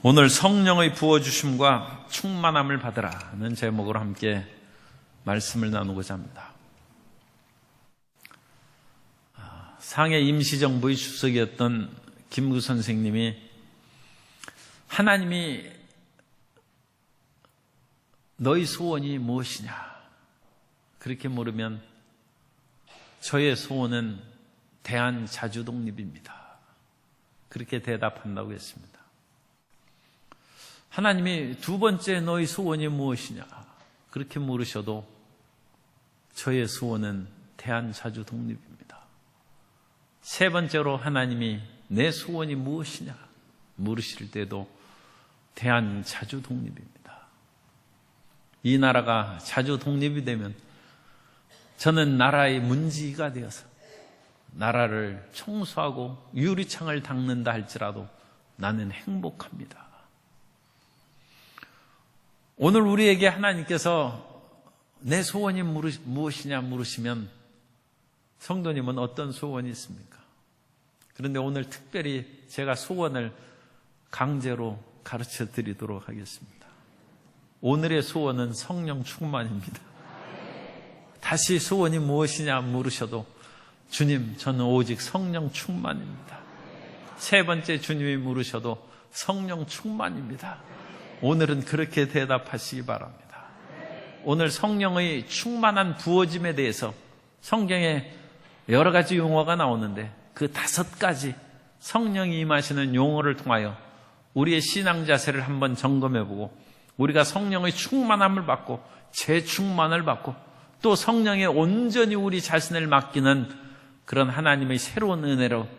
오늘 성령의 부어주심과 충만함을 받으라는 제목으로 함께 말씀을 나누고자 합니다. 상해 임시정부의 주석이었던 김구 선생님이 하나님이 너희 소원이 무엇이냐 그렇게 물으면 저의 소원은 대한자주독립입니다. 그렇게 대답한다고 했습니다. 하나님이 두 번째 너희 소원이 무엇이냐 그렇게 물으셔도 저의 소원은 대한자주독립입니다. 세 번째로 하나님이 내 소원이 무엇이냐 물으실 때도 대한자주독립입니다. 이 나라가 자주독립이 되면 저는 나라의 문지기가 되어서 나라를 청소하고 유리창을 닦는다 할지라도 나는 행복합니다. 오늘 우리에게 하나님께서 내 소원이 무엇이냐 물으시면 성도님은 어떤 소원이 있습니까? 그런데 오늘 특별히 제가 소원을 강제로 가르쳐 드리도록 하겠습니다. 오늘의 소원은 성령 충만입니다. 다시 소원이 무엇이냐 물으셔도 주님, 저는 오직 성령 충만입니다. 세 번째 주님이 물으셔도 성령 충만입니다. 오늘은 그렇게 대답하시기 바랍니다. 오늘 성령의 충만한 부어짐에 대해서 성경에 여러 가지 용어가 나오는데 그 5가지 성령이 임하시는 용어를 통하여 우리의 신앙 자세를 한번 점검해보고 우리가 성령의 충만함을 받고 재충만을 받고 또 성령에 온전히 우리 자신을 맡기는 그런 하나님의 새로운 은혜로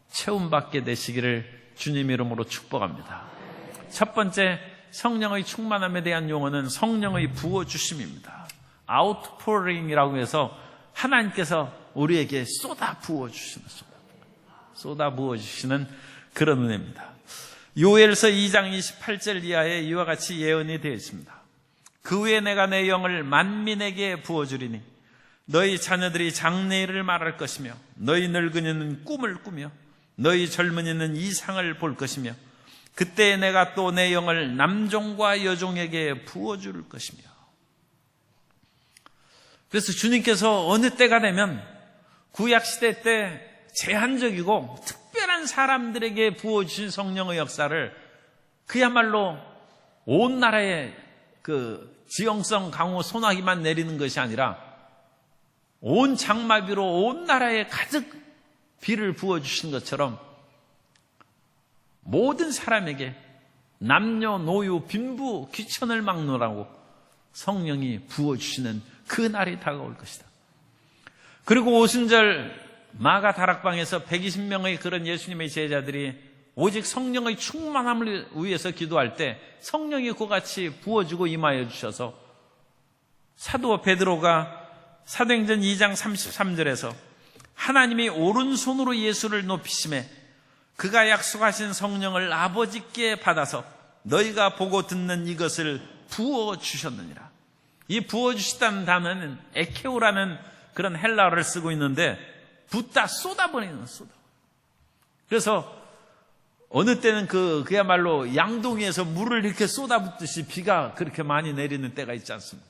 채움받게 되시기를 주님 이름으로 축복합니다. 첫 번째 성령의 충만함에 대한 용어는 성령의 부어주심입니다. 아웃포링이라고 해서 하나님께서 우리에게 쏟아 부어주시는 그런 은혜입니다. 요엘서 2장 28절 이하에 이와 같이 예언이 되어 있습니다. 그 후에 내가 내 영을 만민에게 부어주리니 너희 자녀들이 장래일을 말할 것이며 너희 늙은이는 꿈을 꾸며 너희 젊은이는 이상을 볼 것이며 그때 내가 또 내 영을 남종과 여종에게 부어줄 것이며. 그래서 주님께서 어느 때가 되면 구약시대 때 제한적이고 특별한 사람들에게 부어주신 성령의 역사를 그야말로 온 나라에 그 지형성 강우 소나기만 내리는 것이 아니라 온 장마비로 온 나라에 가득 비를 부어주신 것처럼 모든 사람에게 남녀노유 빈부 귀천을 막노라고 성령이 부어주시는 그 날이 다가올 것이다. 그리고 오순절 마가 다락방에서 120명의 그런 예수님의 제자들이 오직 성령의 충만함을 위해서 기도할 때 성령이 그같이 부어주고 임하여 주셔서 사도 베드로가 사도행전 2장 33절에서 하나님이 오른손으로 예수를 높이심에 그가 약속하신 성령을 아버지께 받아서 너희가 보고 듣는 이것을 부어주셨느니라. 이 부어주시다는 단어는 에케오라는 그런 헬라어를 쓰고 있는데 붓다 쏟아버리는 쏟아. 그래서 어느 때는 그야말로 양동이에서 물을 이렇게 쏟아붓듯이 비가 그렇게 많이 내리는 때가 있지 않습니까?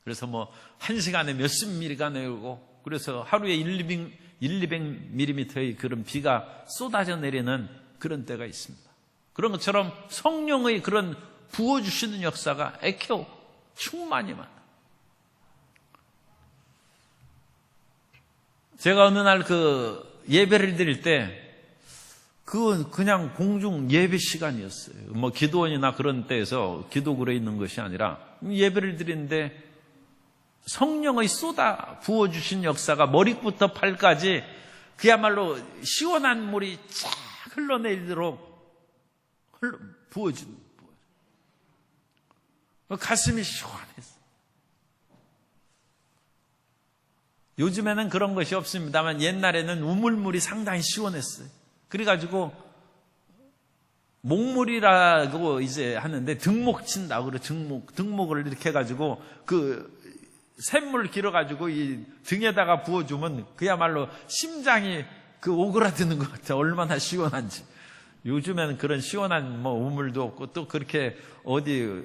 그래서 1시간에 몇십 미리가 내리고 그래서 하루에 200mm의 그런 비가 쏟아져 내리는 그런 때가 있습니다. 그런 것처럼 성령의 그런 부어주시는 역사가 에케오 충만히 많아. 제가 어느 날 예배를 드릴 때 그건 그냥 공중 예배 시간이었어요. 기도원이나 그런 때에서 기도굴에 있는 것이 아니라 예배를 드리는데 성령의 쏟아 부어주신 역사가 머리부터 발까지 그야말로 시원한 물이 쫙 흘러내리도록 부어주는 가슴이 시원했어. 요즘에는 그런 것이 없습니다만 옛날에는 우물물이 상당히 시원했어요. 그래가지고 목물이라고 이제 하는데 등목 친다고 그래. 등목을 이렇게 해가지고 샘물 길어가지고 이 등에다가 부어주면 그야말로 심장이 오그라드는 것 같아. 얼마나 시원한지. 요즘에는 그런 시원한 우물도 없고 또 그렇게 어디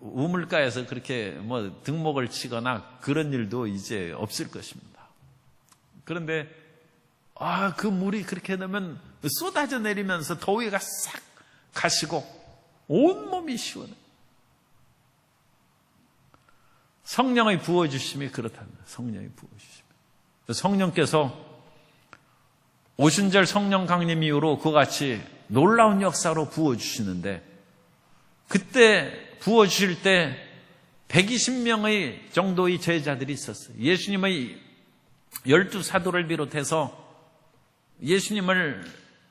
우물가에서 그렇게 등목을 치거나 그런 일도 이제 없을 것입니다. 그런데 그 물이 그렇게 되면 쏟아져 내리면서 더위가 싹 가시고 온몸이 시원해. 성령의 부어주심이 그렇답니다. 성령의 부어주심. 성령께서 오순절 성령 강림 이후로 그와 같이 놀라운 역사로 부어주시는데, 그때 부어주실 때 120명의 정도의 제자들이 있었어요. 예수님의 12사도를 비롯해서 예수님을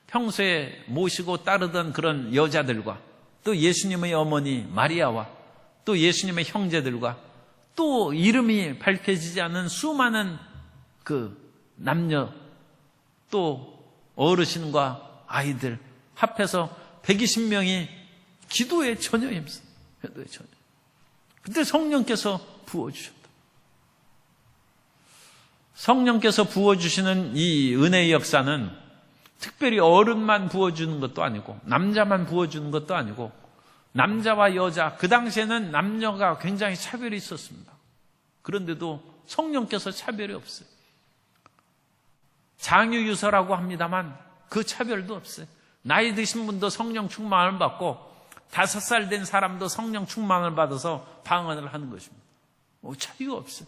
평소에 모시고 따르던 그런 여자들과 또 예수님의 어머니 마리아와 또 예수님의 형제들과 또 이름이 밝혀지지 않은 수많은 그 남녀 또 어르신과 아이들 합해서 120명이 기도에 전혀임습니다. 기도에 전혀. 그때 성령께서 부어주셨다. 성령께서 부어주시는 이 은혜의 역사는 특별히 어른만 부어주는 것도 아니고 남자만 부어주는 것도 아니고 남자와 여자, 그 당시에는 남녀가 굉장히 차별이 있었습니다. 그런데도 성령께서 차별이 없어요. 장유유서라고 합니다만 그 차별도 없어요. 나이 드신 분도 성령 충만을 받고 5살 된 사람도 성령 충만을 받아서 방언을 하는 것입니다. 차이가 없어요.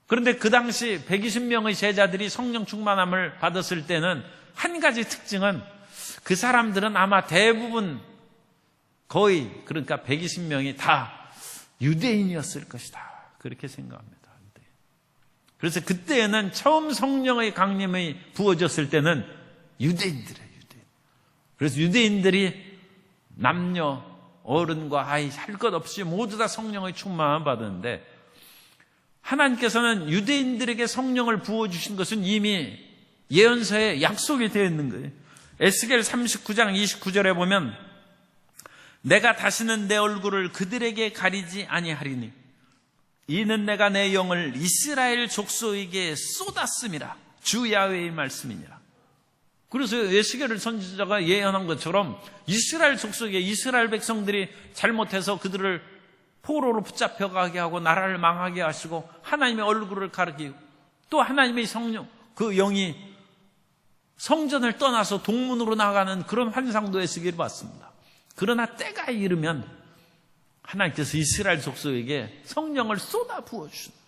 그런데 그 당시 120명의 제자들이 성령 충만함을 받았을 때는 한 가지 특징은 그 사람들은 아마 대부분 거의 그러니까 120명이 다 유대인이었을 것이다. 그렇게 생각합니다. 그래서 그때에는 처음 성령의 강림이 부어졌을 때는 유대인들이에요. 유대인. 그래서 유대인들이 남녀, 어른과 아이 할 것 없이 모두 다 성령의 충만함을 받았는데 하나님께서는 유대인들에게 성령을 부어주신 것은 이미 예언서에 약속이 되어 있는 거예요. 에스겔 39장 29절에 보면 내가 다시는 내 얼굴을 그들에게 가리지 아니하리니 이는 내가 내 영을 이스라엘 족속에게 쏟았음이라 주 야훼의 말씀이니라. 그래서 에스겔을 선지자가 예언한 것처럼 이스라엘 족속에 이스라엘 백성들이 잘못해서 그들을 포로로 붙잡혀가게 하고 나라를 망하게 하시고 하나님의 얼굴을 가리키고 또 하나님의 성령 그 영이 성전을 떠나서 동문으로 나가는 그런 환상도 에스겔이 봤습니다. 그러나 때가 이르면 하나님께서 이스라엘 족속에게 성령을 쏟아 부어주신다.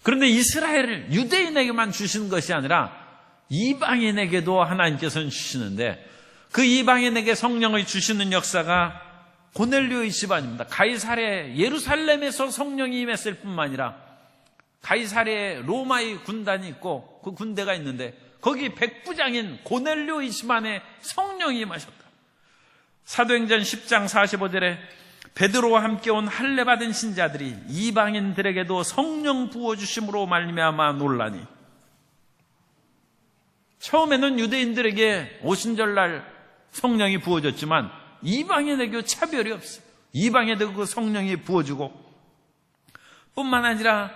그런데 이스라엘 유대인에게만 주시는 것이 아니라 이방인에게도 하나님께서는 주시는데 그 이방인에게 성령을 주시는 역사가 고넬료의 집안입니다. 가이사랴 예루살렘에서 성령이 임했을 뿐만 아니라 가이사랴에 로마의 군단이 있고 그 군대가 있는데 거기 백부장인 고넬료의 집안에 성령이 임하셨다. 사도행전 10장 45절에 베드로와 함께 온 할례 받은 신자들이 이방인들에게도 성령 부어주심으로 말미암아 놀라니. 처음에는 유대인들에게 오순절날 성령이 부어졌지만 이방인에게 차별이 없어요. 이방인에게 그 성령이 부어주고 뿐만 아니라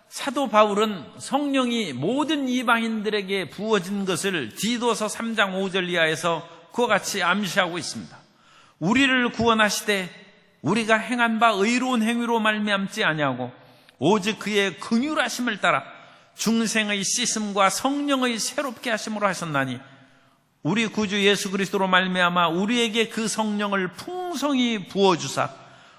사도 바울은 성령이 모든 이방인들에게 부어진 것을 디도서 3장 5절 이하에서 그와 같이 암시하고 있습니다. 우리를 구원하시되 우리가 행한 바 의로운 행위로 말미암지 아니하고 오직 그의 긍휼하심을 따라 중생의 씻음과 성령의 새롭게 하심으로 하셨나니 우리 구주 예수 그리스도로 말미암아 우리에게 그 성령을 풍성히 부어주사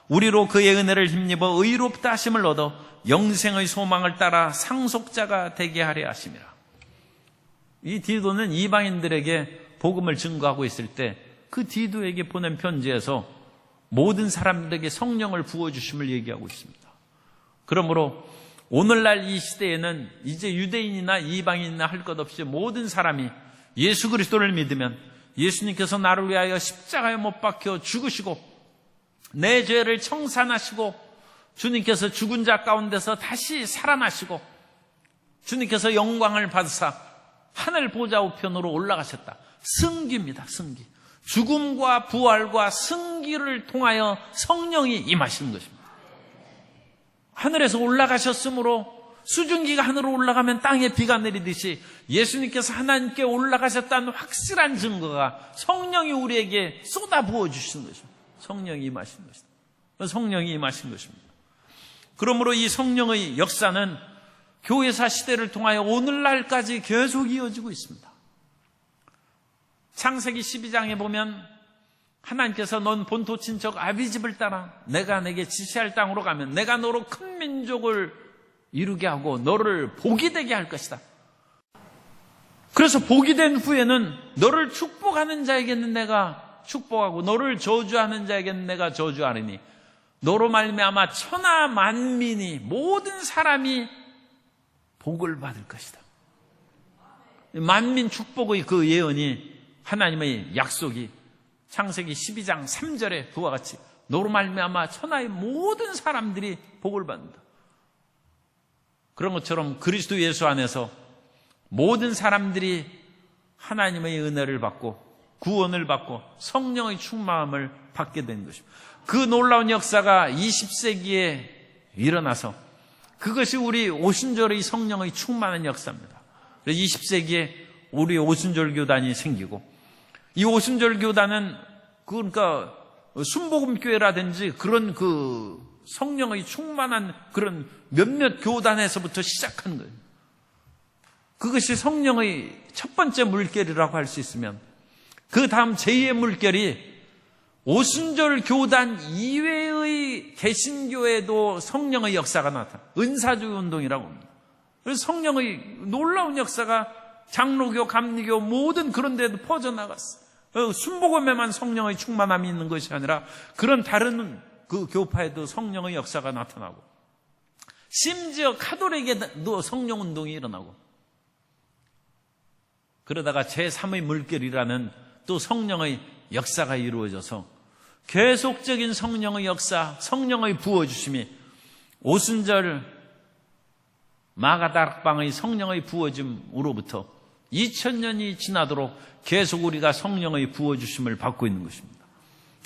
우리로 그의 은혜를 힘입어 의롭다 하심을 얻어 영생의 소망을 따라 상속자가 되게 하려 하심이라. 이 디도는 이방인들에게 복음을 증거하고 있을 때 그 디도에게 보낸 편지에서 모든 사람들에게 성령을 부어주심을 얘기하고 있습니다. 그러므로 오늘날 이 시대에는 이제 유대인이나 이방인이나 할 것 없이 모든 사람이 예수 그리스도를 믿으면 예수님께서 나를 위하여 십자가에 못 박혀 죽으시고 내 죄를 청산하시고 주님께서 죽은 자 가운데서 다시 살아나시고 주님께서 영광을 받으사 하늘 보좌 우편으로 올라가셨다. 승기입니다. 승기. 죽음과 부활과 승기를 통하여 성령이 임하시는 것입니다. 하늘에서 올라가셨으므로 수증기가 하늘로 올라가면 땅에 비가 내리듯이 예수님께서 하나님께 올라가셨다는 확실한 증거가 성령이 우리에게 쏟아 부어주신 것입니다. 성령이 임하신 것입니다. 성령이 임하신 것입니다. 그러므로 이 성령의 역사는 교회사 시대를 통하여 오늘날까지 계속 이어지고 있습니다. 창세기 12장에 보면 하나님께서 넌 본토 친척 아비집을 따라 내가 내게 지시할 땅으로 가면 내가 너로 큰 민족을 이루게 하고 너를 복이 되게 할 것이다. 그래서 복이 된 후에는 너를 축복하는 자에게는 내가 축복하고 너를 저주하는 자에게는 내가 저주하리니 너로 말미암아 천하 만민이 모든 사람이 복을 받을 것이다. 만민 축복의 그 예언이 하나님의 약속이 창세기 12장 3절에 그와 같이 너로 말미암아 천하의 모든 사람들이 복을 받는다. 그런 것처럼 그리스도 예수 안에서 모든 사람들이 하나님의 은혜를 받고 구원을 받고 성령의 충만함을 받게 된 것입니다. 그 놀라운 역사가 20세기에 일어나서 그것이 우리 오순절의 성령의 충만한 역사입니다. 20세기에 우리 오순절 교단이 생기고 이 오순절 교단은 그러니까 순복음교회라든지 그런 그 성령의 충만한 그런 몇몇 교단에서부터 시작한 거예요. 그것이 성령의 첫 번째 물결이라고 할 수 있으면 그 다음 제2의 물결이 오순절 교단 이외의 개신교에도 성령의 역사가 나타나 은사주의 운동이라고 합니다. 그래서 성령의 놀라운 역사가 장로교, 감리교 모든 그런 데도 퍼져나갔어요. 순복음에만 성령의 충만함이 있는 것이 아니라 그런 다른 그 교파에도 성령의 역사가 나타나고 심지어 카톨릭에도 성령 운동이 일어나고 그러다가 제3의 물결이라는 또 성령의 역사가 이루어져서 계속적인 성령의 역사, 성령의 부어주심이 오순절 마가다락방의 성령의 부어짐으로부터 2000년이 지나도록 계속 우리가 성령의 부어주심을 받고 있는 것입니다.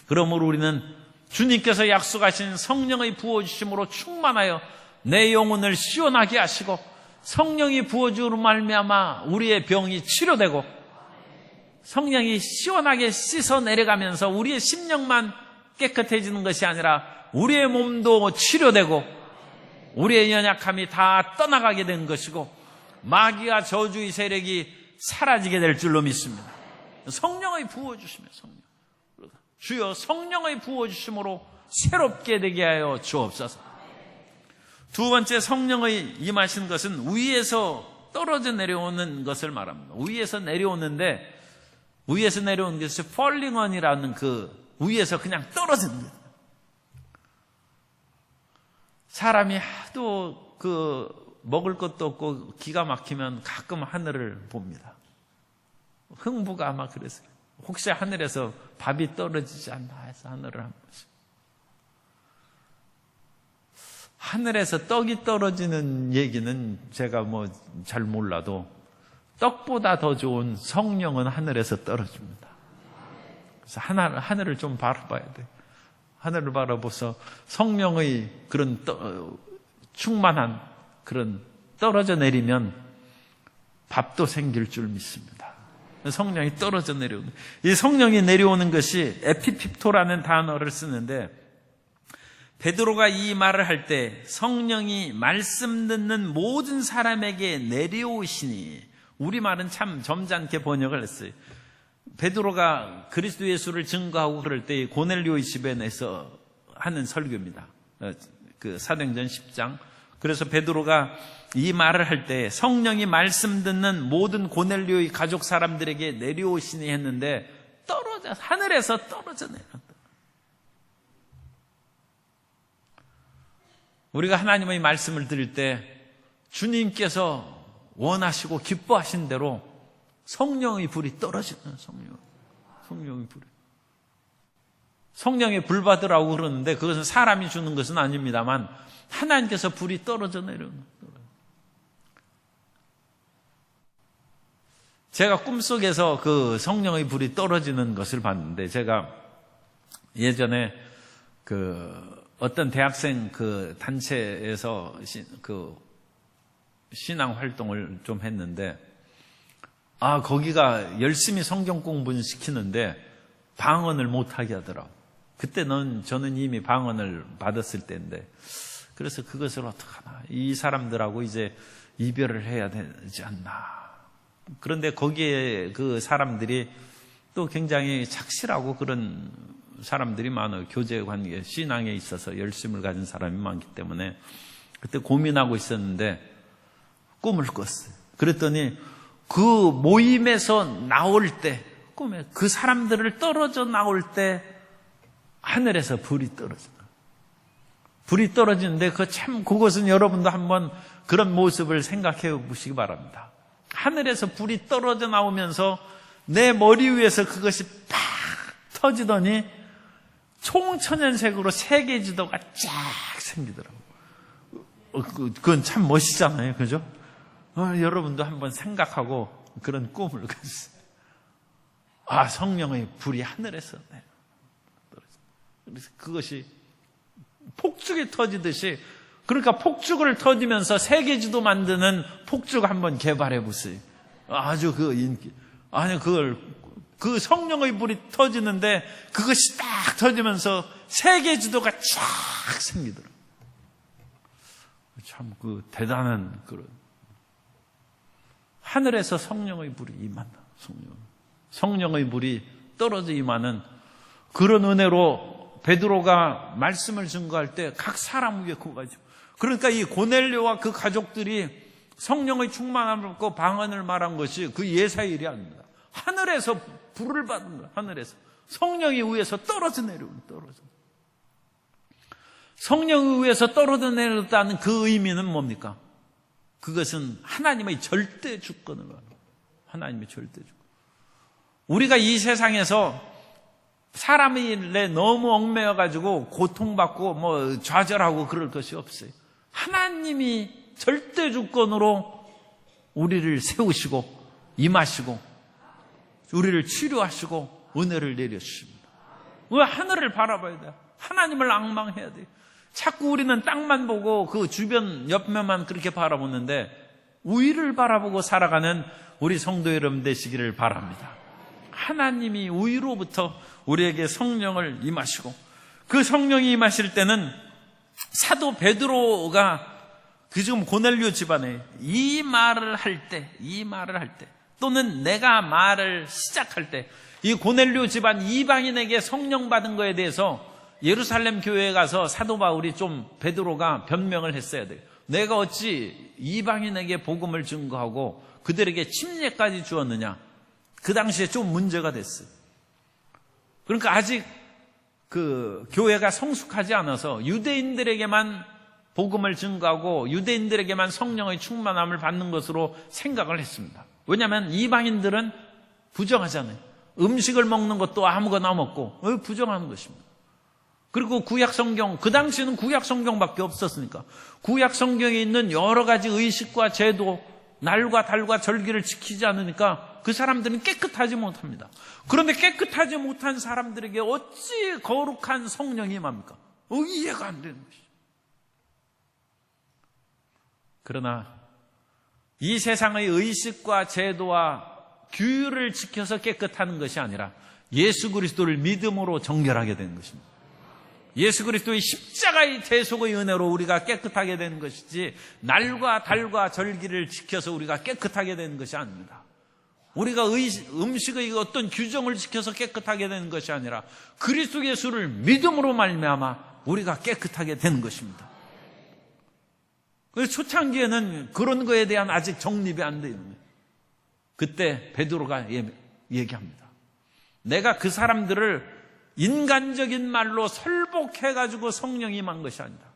그러므로 우리는 주님께서 약속하신 성령의 부어주심으로 충만하여 내 영혼을 시원하게 하시고 성령이 부어주로 말미암아 우리의 병이 치료되고 성령이 시원하게 씻어 내려가면서 우리의 심령만 깨끗해지는 것이 아니라 우리의 몸도 치료되고 우리의 연약함이 다 떠나가게 된 것이고 마귀와 저주의 세력이 사라지게 될 줄로 믿습니다. 성령의 부어주심이에요. 성령. 주여 성령의 부어주심으로 새롭게 되게 하여 주옵소서. 두 번째 성령의 임하신 것은 위에서 떨어져 내려오는 것을 말합니다. 위에서 내려오는데 위에서 내려오는 것이 falling on이라는 그 위에서 그냥 떨어지는 거예요. 사람이 하도 그 먹을 것도 없고 기가 막히면 가끔 하늘을 봅니다. 흥부가 아마 그랬어요. 혹시 하늘에서 밥이 떨어지지 않나 해서 하늘을 한 번씩. 하늘에서 떡이 떨어지는 얘기는 제가 뭐 잘 몰라도 떡보다 더 좋은 성령은 하늘에서 떨어집니다. 그래서 하늘을 좀 바라봐야 돼. 하늘을 바라보서 성령의 그런 충만한 그런 떨어져 내리면 밥도 생길 줄 믿습니다. 성령이 떨어져 내려오는 이 성령이 내려오는 것이 에피핍토라는 단어를 쓰는데 베드로가 이 말을 할 때 성령이 말씀 듣는 모든 사람에게 내려오시니 우리말은 참 점잖게 번역을 했어요. 베드로가 그리스도 예수를 증거하고 그럴 때 고넬료의 집에 내서 하는 설교입니다. 그 사도행전 10장. 그래서 베드로가 이 말을 할 때 성령이 말씀 듣는 모든 고넬료의 가족 사람들에게 내려오시니 했는데 하늘에서 떨어져 내려온다. 우리가 하나님의 말씀을 들을 때 주님께서 원하시고 기뻐하신 대로 성령의 불이 떨어지는 성령의 불이. 성령의 불 받으라고 그러는데 그것은 사람이 주는 것은 아닙니다만 하나님께서 불이 떨어져 내려오는 거예요. 제가 꿈속에서 그 성령의 불이 떨어지는 것을 봤는데 제가 예전에 그 어떤 대학생 그 단체에서 그 신앙 활동을 좀 했는데, 거기가 열심히 성경 공부는 시키는데 방언을 못하게 하더라고. 그때는 저는 이미 방언을 받았을 때인데, 그래서 그것을 어떡하나, 이 사람들하고 이제 이별을 해야 되지 않나. 그런데 거기에 그 사람들이 또 굉장히 착실하고 그런 사람들이 많아요. 교제 관계, 신앙에 있어서 열심을 가진 사람이 많기 때문에 그때 고민하고 있었는데 꿈을 꿨어요. 그랬더니 그 모임에서 나올 때, 꿈에 그 사람들을 떨어져 나올 때 하늘에서 불이 떨어져요. 불이 떨어지는데 그것은 여러분도 한번 그런 모습을 생각해 보시기 바랍니다. 하늘에서 불이 떨어져 나오면서 내 머리 위에서 그것이 팍 터지더니 총천연색으로 세계지도가 쫙 생기더라고요. 그건 참 멋있잖아요. 그죠? 여러분도 한번 생각하고 그런 꿈을 꿨어요. 성령의 불이 하늘에서 떨어져요. 그래서 그것이 폭죽이 터지듯이, 그러니까 폭죽을 터지면서 세계지도 만드는 폭죽 한번 개발해 보세요. 아주 그 인기. 그 성령의 불이 터지는데 그것이 딱 터지면서 세계지도가 쫙 생기더라고요. 참 그 대단한 그런 하늘에서 성령의 불이 임한다. 성령의 불이 떨어져 임하는 그런 은혜로 베드로가 말씀을 증거할 때 각 사람 위에 구가지고, 그러니까 이 고넬료와 그 가족들이 성령의 충만함을 받고 방언을 말한 것이 그 예사의 일이 아닙니다. 하늘에서 불을 받은 거예요. 하늘에서 성령이 위에서 떨어져 내려오는, 성령이 위에서 떨어져 내려왔다는 그 의미는 뭡니까? 그것은 하나님의 절대 주권을 말합니다. 하나님의 절대 주권. 우리가 이 세상에서 사람의 일에 너무 얽매여가지고 고통받고 좌절하고 그럴 것이 없어요. 하나님이 절대 주권으로 우리를 세우시고 임하시고 우리를 치료하시고 은혜를 내려주십니다. 왜 하늘을 바라봐야 돼요? 하나님을 앙망해야 돼요. 자꾸 우리는 땅만 보고 그 주변 옆면만 그렇게 바라보는데 위를 바라보고 살아가는 우리 성도 여러분 되시기를 바랍니다. 하나님이 위로부터 우리에게 성령을 임하시고, 그 성령이 임하실 때는 사도 베드로가 그 지금 고넬료 집안에 이 말을 할 때 또는 내가 말을 시작할 때, 이 고넬료 집안 이방인에게 성령 받은 거에 대해서 예루살렘 교회에 가서 사도 바울이 좀 베드로가 변명을 했어야 돼요. 내가 어찌 이방인에게 복음을 증거하고 그들에게 침례까지 주었느냐. 그 당시에 좀 문제가 됐어요. 그러니까 아직 그 교회가 성숙하지 않아서 유대인들에게만 복음을 증거하고 유대인들에게만 성령의 충만함을 받는 것으로 생각을 했습니다. 왜냐하면 이방인들은 부정하잖아요. 음식을 먹는 것도 아무거나 먹고 부정하는 것입니다. 그리고 구약성경, 그 당시에는 구약성경밖에 없었으니까 구약성경에 있는 여러 가지 의식과 제도, 날과 달과 절기를 지키지 않으니까 그 사람들은 깨끗하지 못합니다. 그런데 깨끗하지 못한 사람들에게 어찌 거룩한 성령이 임합니까? 이해가 안 되는 것이죠. 그러나 이 세상의 의식과 제도와 규율을 지켜서 깨끗하는 것이 아니라 예수 그리스도를 믿음으로 정결하게 되는 것입니다. 예수 그리스도의 십자가의 대속의 은혜로 우리가 깨끗하게 되는 것이지 날과 달과 절기를 지켜서 우리가 깨끗하게 되는 것이 아닙니다. 우리가 음식의 어떤 규정을 지켜서 깨끗하게 되는 것이 아니라 그리스도 예수를 믿음으로 말미암아 우리가 깨끗하게 되는 것입니다. 그래서 초창기에는 그런 거에 대한 아직 정립이 안 되는 거예요. 그때 베드로가 얘기합니다. 내가 그 사람들을 인간적인 말로 설복해가지고 성령이 임한 것이 아니다.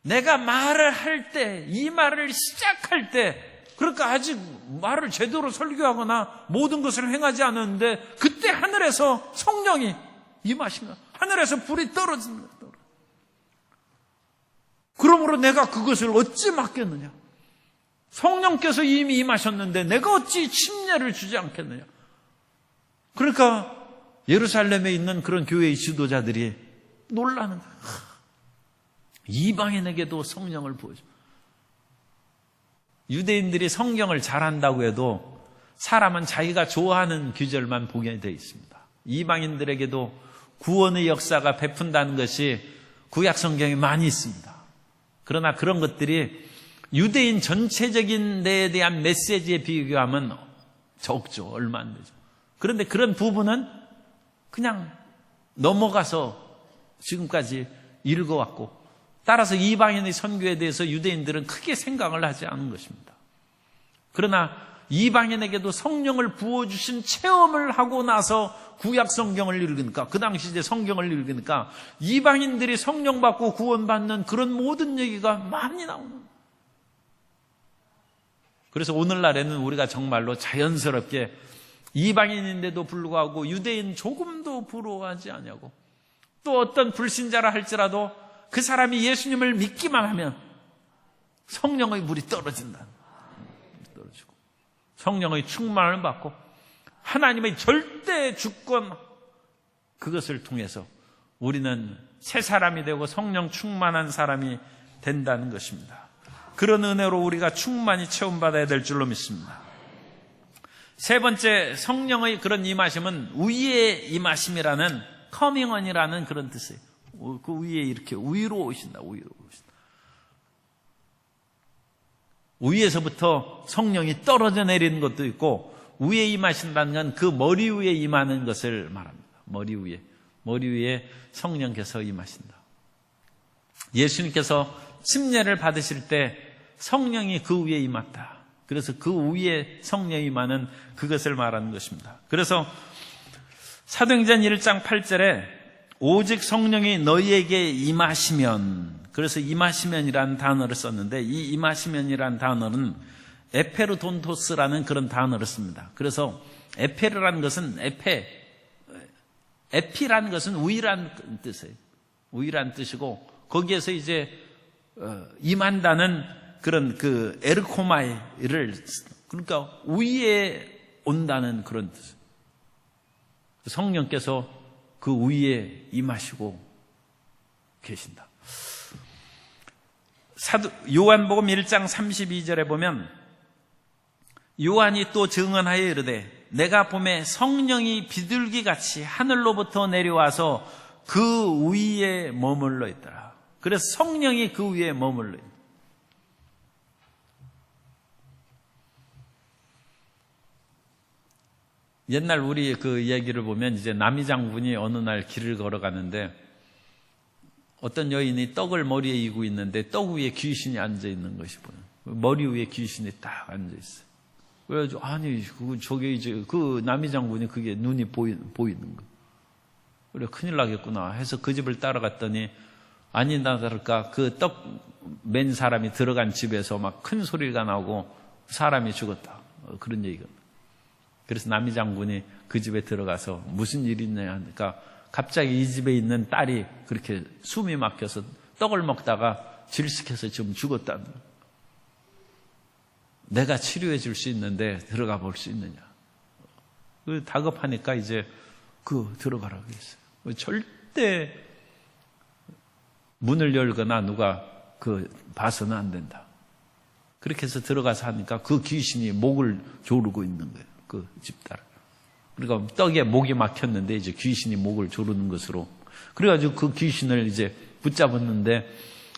내가 말을 할 때, 이 말을 시작할 때, 그러니까 아직 말을 제대로 설교하거나 모든 것을 행하지 않았는데 그때 하늘에서 성령이 임하신 거야. 하늘에서 불이 떨어진 거야. 그러므로 내가 그것을 어찌 막겠느냐? 성령께서 이미 임하셨는데 내가 어찌 침례를 주지 않겠느냐? 그러니까 예루살렘에 있는 그런 교회의 지도자들이 놀라는 거예요. 이방인에게도 성령을 보여줘. 유대인들이 성경을 잘한다고 해도 사람은 자기가 좋아하는 규절만 보게 되어 있습니다. 이방인들에게도 구원의 역사가 베푼다는 것이 구약 성경에 많이 있습니다. 그러나 그런 것들이 유대인 전체적인 데에 대한 메시지에 비교하면 적죠. 얼마 안 되죠. 그런데 그런 부분은 그냥 넘어가서 지금까지 읽어왔고, 따라서 이방인의 선교에 대해서 유대인들은 크게 생각을 하지 않은 것입니다. 그러나 이방인에게도 성령을 부어주신 체험을 하고 나서 구약 성경을 읽으니까, 그 당시 이제 성경을 읽으니까 이방인들이 성령 받고 구원받는 그런 모든 얘기가 많이 나오는 거예요. 그래서 오늘날에는 우리가 정말로 자연스럽게 이방인인데도 불구하고 유대인 조금도 부러워하지 않냐고, 또 어떤 불신자라 할지라도 그 사람이 예수님을 믿기만 하면 성령의 물이 떨어진다. 떨어지고 성령의 충만을 받고 하나님의 절대 주권, 그것을 통해서 우리는 새 사람이 되고 성령 충만한 사람이 된다는 것입니다. 그런 은혜로 우리가 충만히 체험받아야 될 줄로 믿습니다. 세 번째, 성령의 그런 임하심은 위에 임하심이라는 커밍언이라는 그런 뜻이에요. 그 위에 이렇게 위로 오신다. 위로 오신다. 위에서부터 성령이 떨어져 내리는 것도 있고, 위에 임하신다는 건 그 머리 위에 임하는 것을 말합니다. 머리 위에 성령께서 임하신다. 예수님께서 침례를 받으실 때 성령이 그 위에 임했다. 그래서 그 위에 성령이 임하는 그것을 말하는 것입니다. 그래서 사도행전 1장 8절에 오직 성령이 너희에게 임하시면, 그래서 임하시면이라는 단어를 썼는데, 이 임하시면이라는 단어는 에페르돈토스라는 그런 단어를 씁니다. 그래서 에페르라는 것은 에피라는 것은 우위라는 뜻이에요. 우위라는 뜻이고, 거기에서 이제 임한다는 그런 그 에르코마이를, 그러니까 위에 온다는 그런 뜻. 성령께서 그 위에 임하시고 계신다. 요한복음 1장 32절에 보면 요한이 또 증언하여 이르되 내가 보매 성령이 비둘기같이 하늘로부터 내려와서 그 위에 머물러 있더라. 그래서 성령이 그 위에 머물러 있다. 옛날 우리 그 얘기를 보면 이제 남이 장군이 어느 날 길을 걸어가는데 어떤 여인이 떡을 머리에 이고 있는데 떡 위에 귀신이 앉아 있는 것이 보여요. 머리 위에 귀신이 딱 앉아 있어요. 그래가지고 아니 저게 이제 그 남이 장군이 그게 눈이 보이는 거. 그래 큰일 나겠구나 해서 그 집을 따라갔더니 아니나 다를까 그 떡 맨 사람이 들어간 집에서 막 큰 소리가 나고 사람이 죽었다. 그런 얘기가. 그래서 남이 장군이 그 집에 들어가서 무슨 일이 있냐 하니까 갑자기 이 집에 있는 딸이 그렇게 숨이 막혀서 떡을 먹다가 질식해서 지금 죽었다는 거예요. 내가 치료해 줄 수 있는데 들어가 볼 수 있느냐. 다급하니까 이제 들어가라고 했어요. 절대 문을 열거나 누가 봐서는 안 된다. 그렇게 해서 들어가서 하니까 그 귀신이 목을 조르고 있는 거예요. 그 집딸. 그러니까 떡에 목이 막혔는데 이제 귀신이 목을 조르는 것으로. 그래가지고 그 귀신을 이제 붙잡았는데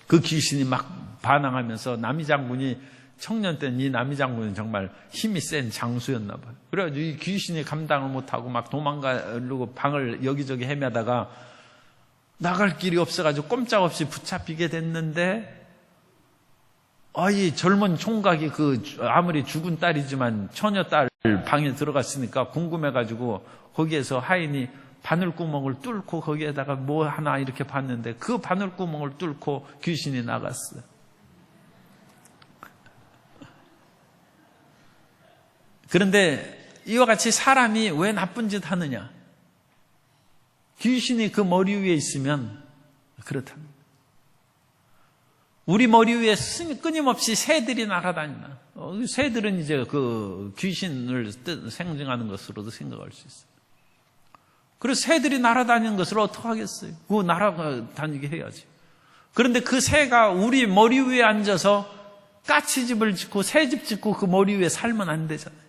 그 귀신이 막 반항하면서 남이 장군이 청년 때는 이 남이 장군은 정말 힘이 센 장수였나 봐요. 그래가지고 이 귀신이 감당을 못하고 막 도망가려고 방을 여기저기 헤매다가 나갈 길이 없어가지고 꼼짝없이 붙잡히게 됐는데 이 젊은 총각이 아무리 죽은 딸이지만 처녀 딸 방에 들어갔으니까 궁금해가지고 거기에서 하인이 바늘구멍을 뚫고 거기에다가 뭐 하나 이렇게 봤는데 그 바늘구멍을 뚫고 귀신이 나갔어요. 그런데 이와 같이 사람이 왜 나쁜 짓 하느냐? 귀신이 그 머리 위에 있으면 그렇답니다. 우리 머리 위에 끊임없이 새들이 날아다닌다. 새들은 이제 그 귀신을 상징하는 것으로도 생각할 수 있어요. 그래서 새들이 날아다니는 것을 어떻게 하겠어요? 그거 날아다니게 해야지. 그런데 그 새가 우리 머리 위에 앉아서 까치집을 짓고 새집 짓고 그 머리 위에 살면 안 되잖아요.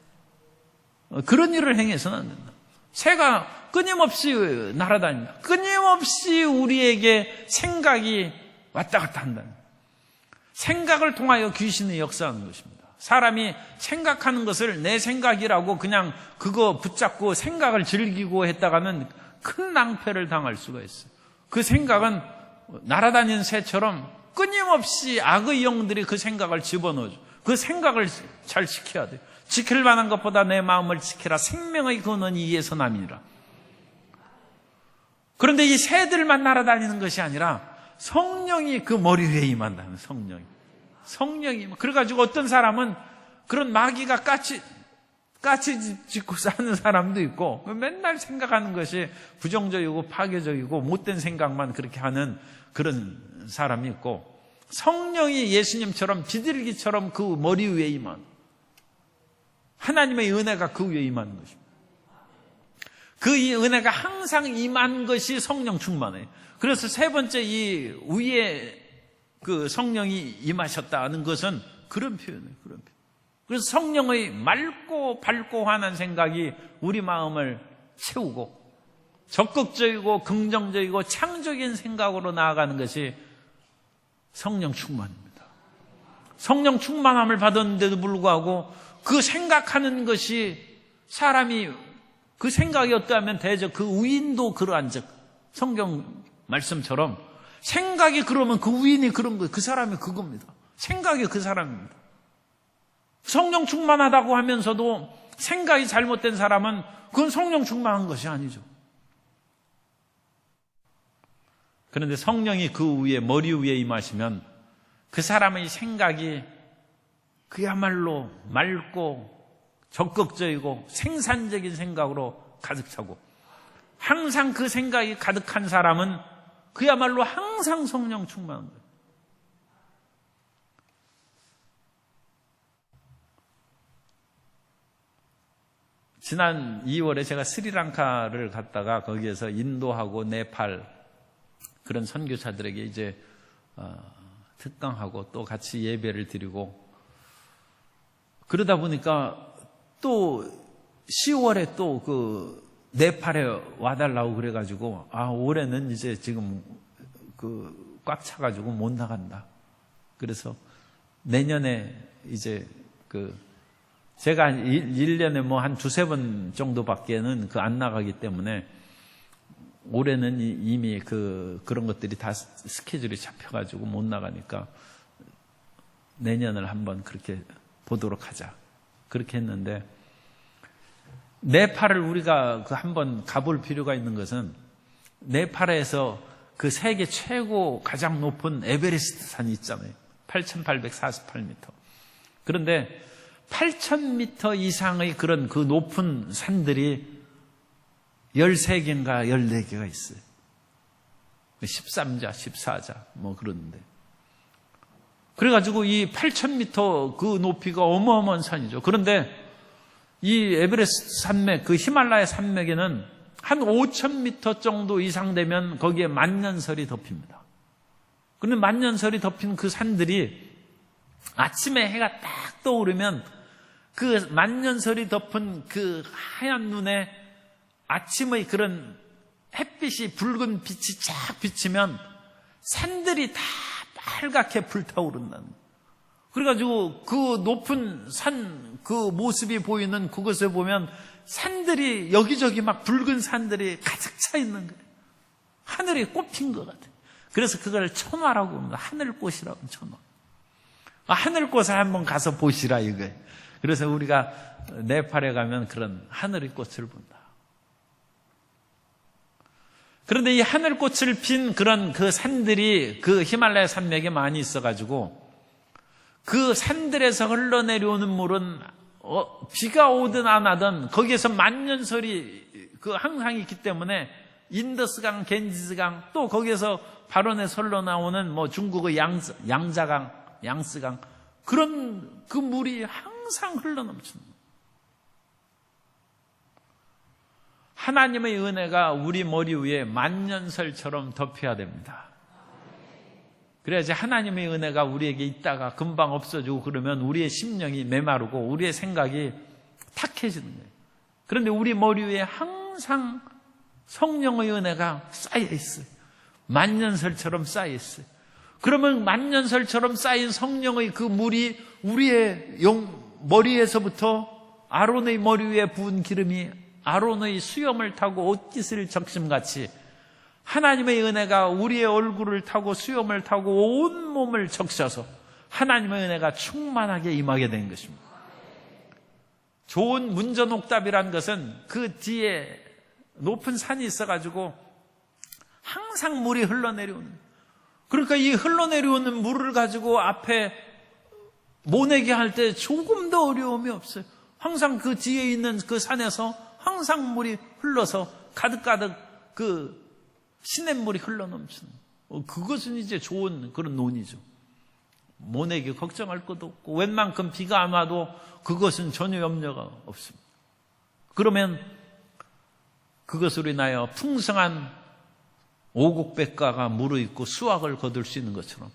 그런 일을 행해서는 안 된다. 새가 끊임없이 날아다닙니다. 끊임없이 우리에게 생각이 왔다 갔다 한다는 거예요. 생각을 통하여 귀신이 역사하는 것입니다. 사람이 생각하는 것을 내 생각이라고 그냥 그거 붙잡고 생각을 즐기고 했다가는 큰 낭패를 당할 수가 있어요. 그 생각은 날아다니는 새처럼 끊임없이 악의 영들이 그 생각을 집어넣어줘. 그 생각을 잘 지켜야 돼요. 지킬 만한 것보다 내 마음을 지키라. 생명의 근원이 이에서 남이니라. 그런데 이 새들만 날아다니는 것이 아니라 성령이 그 머리 위에 임한다는 성령이. 그래가지고 어떤 사람은 그런 마귀가 까치 짓고 사는 사람도 있고 맨날 생각하는 것이 부정적이고 파괴적이고 못된 생각만 그렇게 하는 그런 사람이 있고, 성령이 예수님처럼 비둘기처럼 그 머리 위에 임한, 하나님의 은혜가 그 위에 임하는 것입니다. 그 은혜가 항상 임한 것이 성령 충만이에요. 그래서 세 번째 이 위에 그 성령이 임하셨다는 것은 그런 표현이에요. 그런 표현. 그래서 성령의 맑고 밝고 환한 생각이 우리 마음을 채우고 적극적이고 긍정적이고 창조적인 생각으로 나아가는 것이 성령 충만입니다. 성령 충만함을 받았는데도 불구하고 그 생각하는 것이, 사람이 그 생각이 어떠하면 대저 그 우인도 그러한 즉, 성경 말씀처럼 생각이 그러면 그 우인이 그런 거예요. 그 사람이 그겁니다. 생각이 그 사람입니다. 성령 충만하다고 하면서도 생각이 잘못된 사람은 그건 성령 충만한 것이 아니죠. 그런데 성령이 그 위에, 머리 위에 임하시면 그 사람의 생각이 그야말로 맑고 적극적이고 생산적인 생각으로 가득 차고, 항상 그 생각이 가득한 사람은 그야말로 항상 성령 충만한 거예요. 지난 2월에 제가 스리랑카를 갔다가 거기에서 인도하고 네팔 그런 선교사들에게 이제 특강하고 또 같이 예배를 드리고, 그러다 보니까 또 10월에 또 그 네팔에 와달라고 그래가지고, 올해는 이제 지금 그 꽉 차가지고 못 나간다. 그래서 내년에 이제 제가 1년에 뭐 한 2-3번 정도밖에는 안 나가기 때문에 올해는 이미 그런 것들이 다 스케줄이 잡혀가지고 못 나가니까 내년을 한번 그렇게 보도록 하자. 그렇게 했는데, 네팔을 우리가 한번 가볼 필요가 있는 것은, 네팔에서 그 세계 최고 가장 높은 에베레스트 산이 있잖아요. 8,848m. 그런데 8,000m 이상의 그런 그 높은 산들이 13개인가 14개가 있어요. 13자, 14자 뭐 그러는데, 그래가지고 이 8,000m 그 높이가 어마어마한 산이죠. 그런데 이 에베레스트 산맥, 그 히말라야 산맥에는 한 5,000m 정도 이상 되면 거기에 만년설이 덮입니다. 그런데 만년설이 덮인 그 산들이 아침에 해가 딱 떠오르면 그 만년설이 덮은 그 하얀 눈에 아침의 그런 햇빛이, 붉은 빛이 쫙 비치면 산들이 다 빨갛게 불타오른다는 거예요. 그래가지고 그 높은 산, 그 모습이 보이는 그곳에 보면 산들이 여기저기 막 붉은 산들이 가득 차 있는 거예요. 하늘이 꽃핀 것 같아요. 그래서 그걸 천화라고 합니다. 하늘꽃이라고 하면 천화. 하늘꽃을 한번 가서 보시라 이거예요. 그래서 우리가 네팔에 가면 그런 하늘의 꽃을 본다. 그런데 이 하늘꽃을 핀 그런 그 산들이 그 히말라야 산맥에 많이 있어가지고, 그 산들에서 흘러내려오는 물은 비가 오든 안 하든 거기에서 만년설이 항상 있기 때문에 인더스강, 겐지스강, 또 거기에서 발원해서 흘러나오는 뭐 중국의 양자강, 양스강, 그런 그 물이 항상 흘러넘치는 거예요. 하나님의 은혜가 우리 머리 위에 만년설처럼 덮여야 됩니다. 그래야지 하나님의 은혜가 우리에게 있다가 금방 없어지고 그러면 우리의 심령이 메마르고 우리의 생각이 탁해지는 거예요. 그런데 우리 머리 위에 항상 성령의 은혜가 쌓여 있어요. 만년설처럼 쌓여 있어요. 그러면 만년설처럼 쌓인 성령의 그 물이 우리의 머리에서부터 아론의 머리 위에 부은 기름이 아론의 수염을 타고 옷깃을 적심같이 하나님의 은혜가 우리의 얼굴을 타고 수염을 타고 온 몸을 적셔서 하나님의 은혜가 충만하게 임하게 된 것입니다. 좋은 문전옥답이란 것은 그 뒤에 높은 산이 있어가지고 항상 물이 흘러내려오는, 그러니까 이 흘러내려오는 물을 가지고 앞에 모내게 할 때 조금 더 어려움이 없어요. 항상 그 뒤에 있는 그 산에서 항상 물이 흘러서 가득가득 그 시냇물이 흘러넘치는, 그것은 이제 좋은 그런 논이죠. 모내기 걱정할 것도 없고 웬만큼 비가 안 와도 그것은 전혀 염려가 없습니다. 그러면 그것으로 인하여 풍성한 오곡백과가 무르익고 수확을 거둘 수 있는 것처럼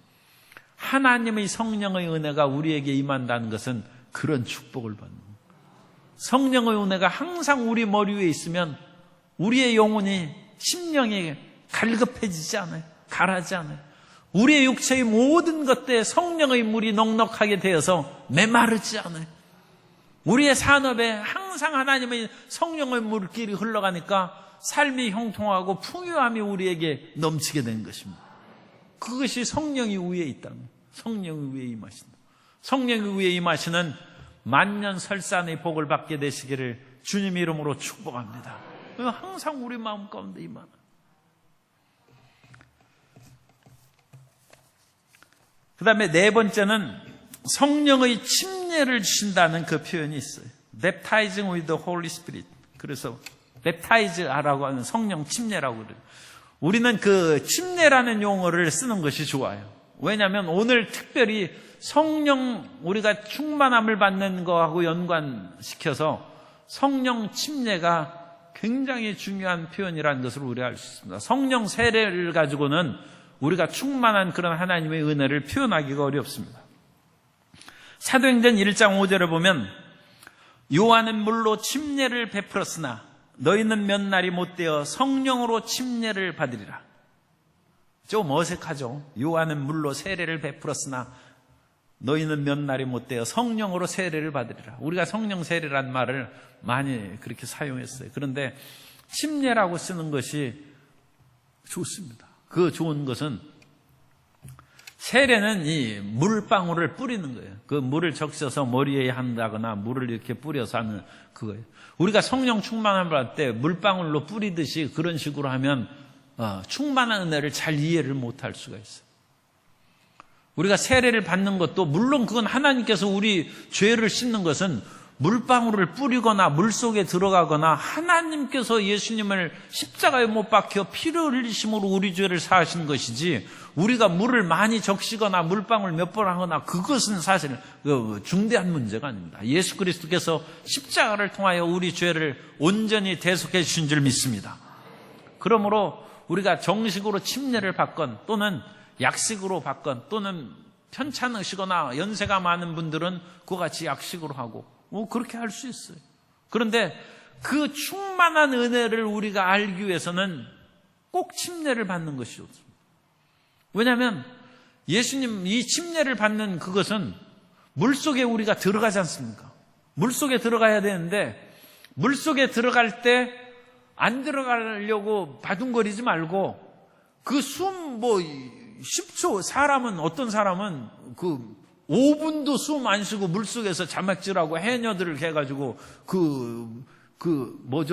하나님의 성령의 은혜가 우리에게 임한다는 것은 그런 축복을 받는 거예요. 성령의 은혜가 항상 우리 머리 위에 있으면 우리의 영혼이, 심령이 갈급해지지 않아요. 가라지 않아요. 우리의 육체의 모든 것들에 성령의 물이 넉넉하게 되어서 메마르지 않아요. 우리의 산업에 항상 하나님의 성령의 물길이 흘러가니까 삶이 형통하고 풍요함이 우리에게 넘치게 되는 것입니다. 그것이 성령이 위에 있다는 거예요. 성령이 위에 임하신다. 성령이 위에 임하시는 만년설산의 복을 받게 되시기를 주님 이름으로 축복합니다. 항상 우리 마음 가운데 임하는. 그 다음에 네 번째는 성령의 침례를 주신다는 그 표현이 있어요. Baptizing with the Holy Spirit. 그래서 랩타이즈라고 하는 성령 침례라고 그래요. 우리는 그 침례라는 용어를 쓰는 것이 좋아요. 왜냐하면 오늘 특별히 성령, 우리가 충만함을 받는 거하고 연관시켜서 성령 침례가 굉장히 중요한 표현이라는 것을 우리가 알 수 있습니다. 성령 세례를 가지고는 우리가 충만한 그런 하나님의 은혜를 표현하기가 어렵습니다. 사도행전 1장 5절에 보면 요한은 물로 침례를 베풀었으나 너희는 몇 날이 못되어 성령으로 침례를 받으리라. 좀 어색하죠. 요한은 물로 세례를 베풀었으나 너희는 몇 날이 못되어 성령으로 세례를 받으리라. 우리가 성령 세례란 말을 많이 그렇게 사용했어요. 그런데 침례라고 쓰는 것이 좋습니다. 그 좋은 것은 세례는 이 물방울을 뿌리는 거예요. 그 물을 적셔서 머리에 한다거나 물을 이렇게 뿌려서 하는 그거예요. 우리가 성령 충만함을 받을 때 물방울로 뿌리듯이 그런 식으로 하면 충만한 은혜를 잘 이해를 못할 수가 있어요. 우리가 세례를 받는 것도 물론 그건 하나님께서 우리 죄를 씻는 것은 물방울을 뿌리거나 물속에 들어가거나 하나님께서 예수님을 십자가에 못 박혀 피를 흘리심으로 우리 죄를 사하신 것이지 우리가 물을 많이 적시거나 물방울 몇 번 하거나 그것은 사실 중대한 문제가 아닙니다. 예수 그리스도께서 십자가를 통하여 우리 죄를 온전히 대속해 주신 줄 믿습니다. 그러므로 우리가 정식으로 침례를 받건 또는 약식으로 받건 또는 편찮으시거나 연세가 많은 분들은 그와 같이 약식으로 하고 그렇게 할 수 있어요. 그런데 그 충만한 은혜를 우리가 알기 위해서는 꼭 침례를 받는 것이 좋습니다. 왜냐하면 예수님 이 침례를 받는 그것은 물속에 우리가 들어가지 않습니까? 물속에 들어가야 되는데 물속에 들어갈 때 안 들어가려고 바둥거리지 말고 그 숨 10초 사람은 어떤 사람은 그 5분도 숨 안 쉬고 물속에서 자막질하고 해녀들을 해가지고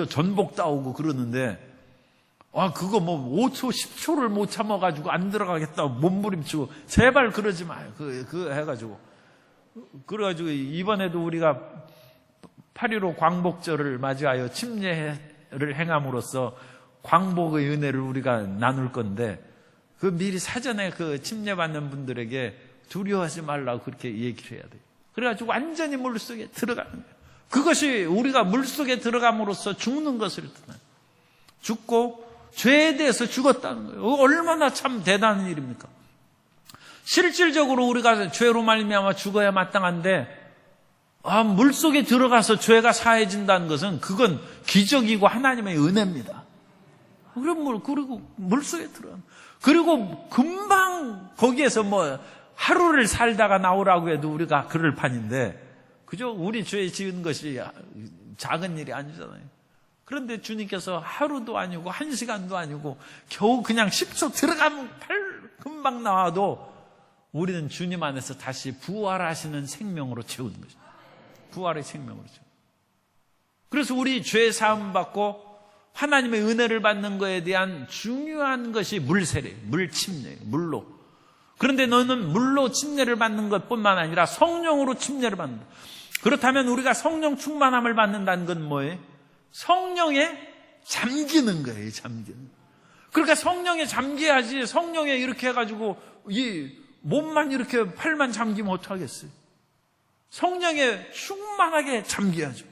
전복 따오고 그러는데 그거 5초 10초를 못 참아가지고 안 들어가겠다고 몸부림치고 제발 그러지 마요. 그 해가지고 그래가지고 이번에도 우리가 8.15 광복절을 맞이하여 침례를 행함으로써 광복의 은혜를 우리가 나눌 건데 그 미리 사전에 그 침례받는 분들에게 두려워하지 말라고 그렇게 얘기를 해야 돼요. 그래가지고 완전히 물속에 들어가는 거예요. 그것이 우리가 물속에 들어감으로써 죽는 것을 뜻해요. 죽고 죄에 대해서 죽었다는 거예요. 얼마나 참 대단한 일입니까? 실질적으로 우리가 죄로 말미암아 죽어야 마땅한데 물속에 들어가서 죄가 사해진다는 것은 그건 기적이고 하나님의 은혜입니다. 그리고 물속에 들어가. 그리고 금방 거기에서 하루를 살다가 나오라고 해도 우리가 그럴 판인데, 그죠? 우리 죄 지은 것이 작은 일이 아니잖아요. 그런데 주님께서 하루도 아니고 1시간도 아니고 겨우 그냥 10초 들어가면 금방 나와도 우리는 주님 안에서 다시 부활하시는 생명으로 채우는 것입니다. 부활의 생명으로 채우는. 그래서 우리 죄 사함 받고 하나님의 은혜를 받는 것에 대한 중요한 것이 물세례, 물침례, 물로. 그런데 너는 물로 침례를 받는 것뿐만 아니라 성령으로 침례를 받는다. 그렇다면 우리가 성령 충만함을 받는다는 건 뭐예요? 성령에 잠기는 거예요, 잠기는. 그러니까 성령에 잠겨야지. 성령에 이렇게 해가지고 이 몸만 이렇게 팔만 잠기면 어떡하겠어요? 성령에 충만하게 잠겨야죠.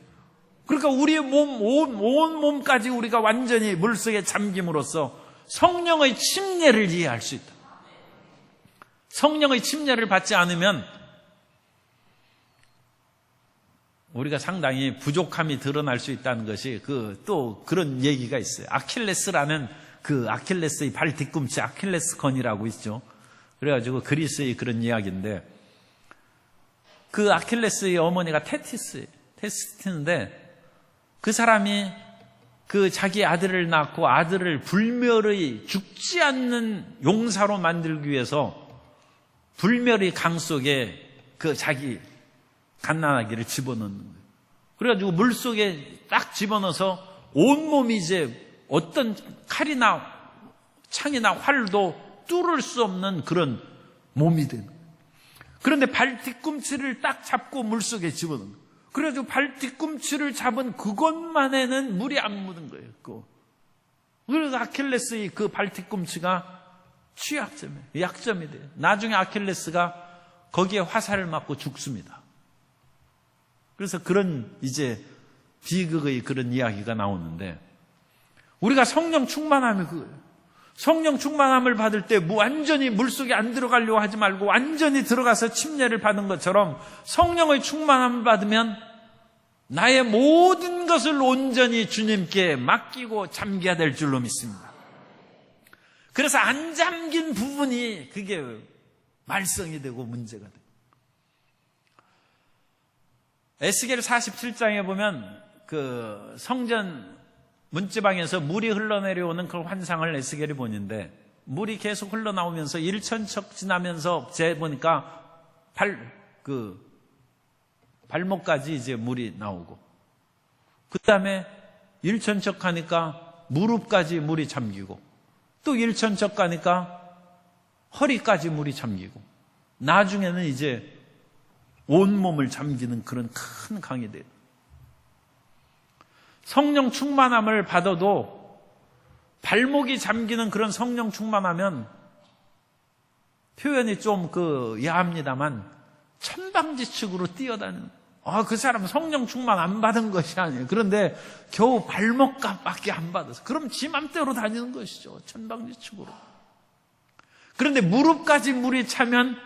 그러니까 우리의 몸, 온 몸까지 우리가 완전히 물속에 잠김으로써 성령의 침례를 이해할 수 있다. 성령의 침례를 받지 않으면 우리가 상당히 부족함이 드러날 수 있다는 것이 또 그런 얘기가 있어요. 아킬레스라는 아킬레스의 발 뒤꿈치 아킬레스건이라고 있죠. 그래가지고 그리스의 그런 이야기인데, 그 아킬레스의 어머니가 테스티인데 그 사람이 자기 아들을 낳고 아들을 불멸의 죽지 않는 용사로 만들기 위해서 불멸의 강 속에 자기 갓난아기를 집어넣는 거예요. 그래가지고 물 속에 딱 집어넣어서 온몸이 이제 어떤 칼이나 창이나 활도 뚫을 수 없는 그런 몸이 되는 거예요. 그런데 발 뒤꿈치를 딱 잡고 물 속에 집어넣는 거예요. 그래가지고 발 뒤꿈치를 잡은 그것만에는 물이 안 묻은 거예요. 그래서 아킬레스의 발 뒤꿈치가 취약점이에요. 약점이 돼요. 나중에 아킬레스가 거기에 화살을 맞고 죽습니다. 그래서 그런 이제 비극의 그런 이야기가 나오는데, 우리가 성령 충만함이 그거예요. 성령 충만함을 받을 때 완전히 물속에 안 들어가려고 하지 말고 완전히 들어가서 침례를 받은 것처럼 성령의 충만함을 받으면 나의 모든 것을 온전히 주님께 맡기고 잠겨야 될 줄로 믿습니다. 그래서 안 잠긴 부분이 그게 말썽이 되고 문제가 돼요. 에스겔 47장에 보면 성전 문지방에서 물이 흘러내려오는 그 환상을 에스겔이 보는데, 물이 계속 흘러나오면서 1,000척 지나면서 재보니까 발목까지 이제 물이 나오고, 그 다음에 1,000척 가니까 무릎까지 물이 잠기고, 또 1,000척 가니까 허리까지 물이 잠기고, 나중에는 이제 온몸을 잠기는 그런 큰 강이 돼요. 성령 충만함을 받아도 발목이 잠기는 그런 성령 충만하면 표현이 좀 야합니다만 천방지축으로 뛰어다니는, 그 사람 성령 충만 안 받은 것이 아니에요. 그런데 겨우 발목값밖에 안 받아서, 그럼 지 맘대로 다니는 것이죠. 천방지축으로. 그런데 무릎까지 물이 차면,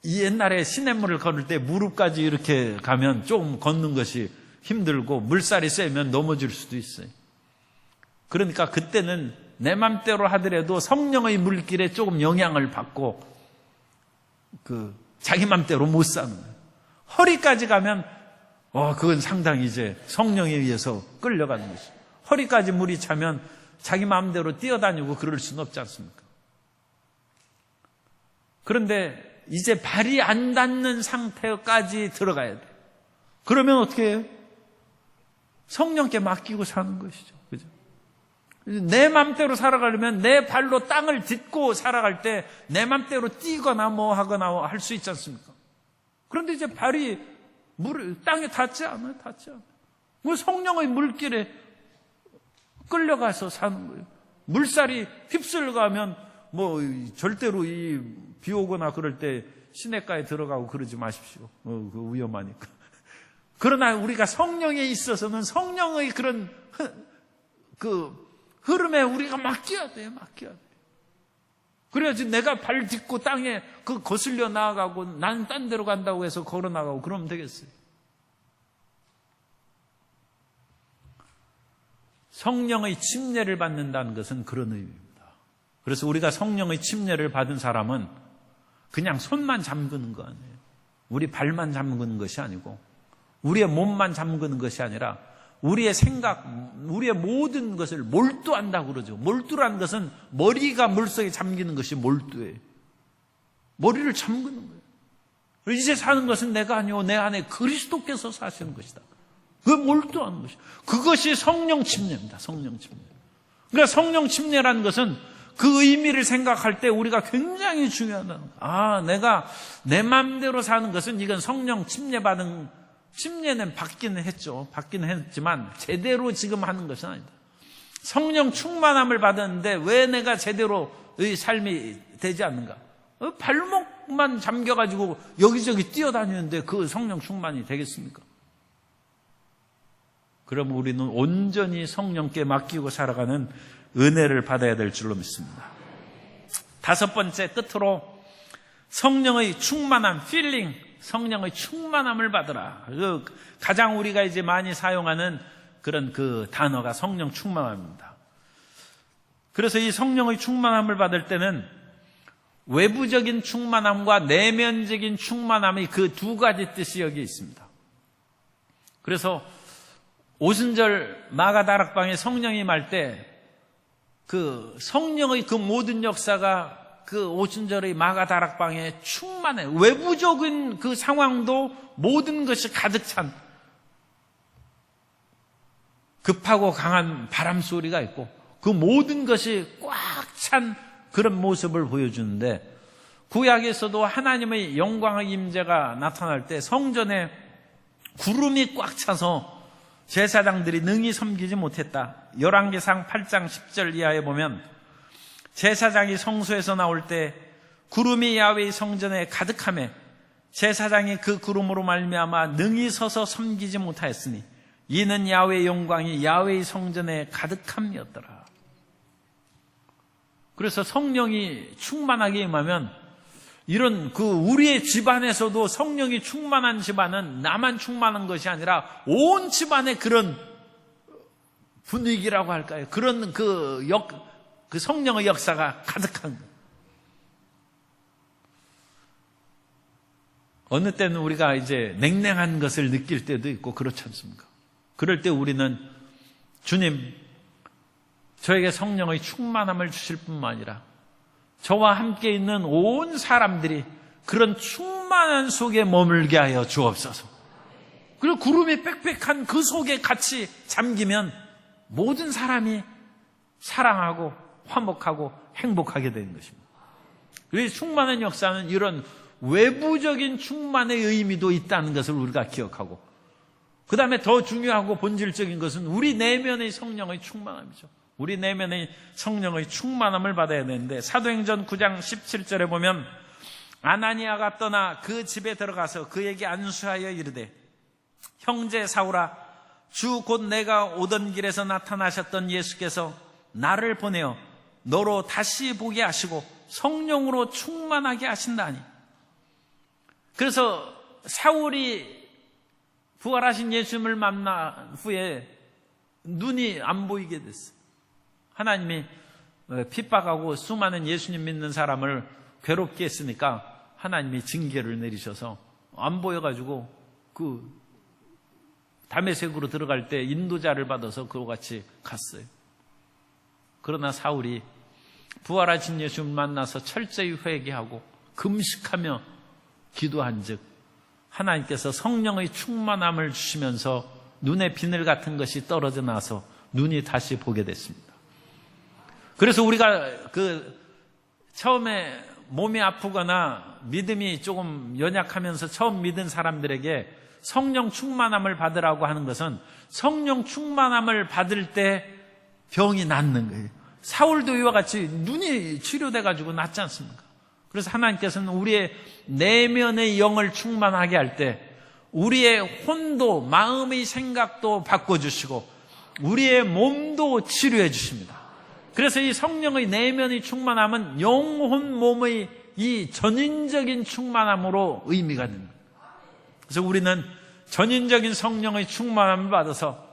옛날에 시냇물을 걸을 때 무릎까지 이렇게 가면 좀 걷는 것이 힘들고 물살이 세면 넘어질 수도 있어요. 그러니까 그때는 내 맘대로 하더라도 성령의 물길에 조금 영향을 받고 자기 맘대로 못 사는 거예요. 허리까지 가면 그건 상당히 이제 성령에 의해서 끌려가는 것이죠. 허리까지 물이 차면 자기 마음대로 뛰어다니고 그럴 수는 없지 않습니까? 그런데 이제 발이 안 닿는 상태까지 들어가야 돼요. 그러면 어떻게 해요? 성령께 맡기고 사는 것이죠. 그죠? 내 맘대로 살아가려면 내 발로 땅을 딛고 살아갈 때 내 맘대로 뛰거나 하거나 할 수 있지 않습니까? 그런데 이제 발이 땅에 닿지 않아요. 성령의 물길에 끌려가서 사는 거예요. 물살이 휩쓸려가면 절대로 비 오거나 그럴 때 시냇가에 들어가고 그러지 마십시오. 위험하니까. 그러나 우리가 성령에 있어서는 성령의 그런 흐름에 우리가 맡겨야 돼요. 그래야지 내가 발 딛고 땅에 거슬려 나아가고 나는 딴 데로 간다고 해서 걸어 나가고 그러면 되겠어요. 성령의 침례를 받는다는 것은 그런 의미입니다. 그래서 우리가 성령의 침례를 받은 사람은 그냥 손만 잠그는 거 아니에요. 우리 발만 잠그는 것이 아니고 우리의 몸만 잠그는 것이 아니라 우리의 생각, 우리의 모든 것을 몰두한다고 그러죠. 몰두라는 것은 머리가 물속에 잠기는 것이 몰두예요. 머리를 잠그는 거예요. 이제 사는 것은 내가 아니오 내 안에 그리스도께서 사시는 것이다. 그 몰두하는 것이. 그것이 성령 침례입니다. 성령 침례. 그러니까 성령 침례라는 것은 그 의미를 생각할 때 우리가 굉장히 중요하다. 내가 내 마음대로 사는 것은 이건 성령 침례는 받기는 했죠. 받기는 했지만 제대로 지금 하는 것은 아니다. 성령 충만함을 받았는데 왜 내가 제대로의 삶이 되지 않는가? 발목만 잠겨가지고 여기저기 뛰어다니는데 그 성령 충만이 되겠습니까? 그럼 우리는 온전히 성령께 맡기고 살아가는 은혜를 받아야 될 줄로 믿습니다. 다섯 번째, 끝으로 성령의 충만함, 필링, 성령의 충만함을 받으라. 가장 우리가 이제 많이 사용하는 그런 그 단어가 성령 충만함입니다. 그래서 이 성령의 충만함을 받을 때는 외부적인 충만함과 내면적인 충만함의 그 두 가지 뜻이 여기 있습니다. 그래서 오순절 마가다락방에 성령이 임할 때 그 성령의 그 모든 역사가 그 오순절의 마가다락방에 충만해. 외부적인 그 상황도 모든 것이 가득 찬 급하고 강한 바람 소리가 있고 그 모든 것이 꽉 찬 그런 모습을 보여주는데 구약에서도 하나님의 영광의 임재가 나타날 때 성전에 구름이 꽉 차서 제사장들이 능히 섬기지 못했다. 열왕기상 8장 10절 이하에 보면 제사장이 성소에서 나올 때 구름이 야훼의 성전에 가득하매 제사장이 그 구름으로 말미암아 능히 서서 섬기지 못하였으니 이는 야훼의 영광이 야훼의 성전에 가득함이었더라. 그래서 성령이 충만하게 임하면 이런 그 우리의 집안에서도 성령이 충만한 집안은 나만 충만한 것이 아니라 온 집안의 그런 분위기라고 할까요? 그런 그 성령의 역사가 가득한 거예요. 어느 때는 우리가 이제 냉랭한 것을 느낄 때도 있고 그렇지 않습니까? 그럴 때 우리는 주님, 저에게 성령의 충만함을 주실 뿐만 아니라 저와 함께 있는 온 사람들이 그런 충만한 속에 머물게 하여 주옵소서. 그리고 구름이 빽빽한 그 속에 같이 잠기면 모든 사람이 사랑하고 화목하고 행복하게 되는 것입니다. 그래서 충만한 역사는 이런 외부적인 충만의 의미도 있다는 것을 우리가 기억하고 그 다음에 더 중요하고 본질적인 것은 우리 내면의 성령의 충만함이죠. 우리 내면의 성령의 충만함을 받아야 되는데 사도행전 9장 17절에 보면 아나니아가 떠나 그 집에 들어가서 그에게 안수하여 이르되 형제 사울아 주 곧 내가 오던 길에서 나타나셨던 예수께서 나를 보내어 너로 다시 보게 하시고 성령으로 충만하게 하신다니. 그래서 사울이 부활하신 예수님을 만난 후에 눈이 안 보이게 됐어요. 하나님이 핍박하고 수많은 예수님 믿는 사람을 괴롭게 했으니까 하나님이 징계를 내리셔서 안 보여가지고 그 다메섹으로 들어갈 때 인도자를 받아서 그와 같이 갔어요. 그러나 사울이 부활하신 예수님을 만나서 철저히 회개하고 금식하며 기도한즉 하나님께서 성령의 충만함을 주시면서 눈에 비늘 같은 것이 떨어져 나서 눈이 다시 보게 됐습니다. 그래서 우리가 처음에 몸이 아프거나 믿음이 조금 연약하면서 처음 믿은 사람들에게 성령 충만함을 받으라고 하는 것은 성령 충만함을 받을 때 병이 낫는 거예요. 사울도 이와 같이 눈이 치료돼가지고 낫지 않습니까? 그래서 하나님께서는 우리의 내면의 영을 충만하게 할 때 우리의 혼도 마음의 생각도 바꿔주시고 우리의 몸도 치료해 주십니다. 그래서 이 성령의 내면의 충만함은 영혼 몸의 이 전인적인 충만함으로 의미가 됩니다. 그래서 우리는 전인적인 성령의 충만함을 받아서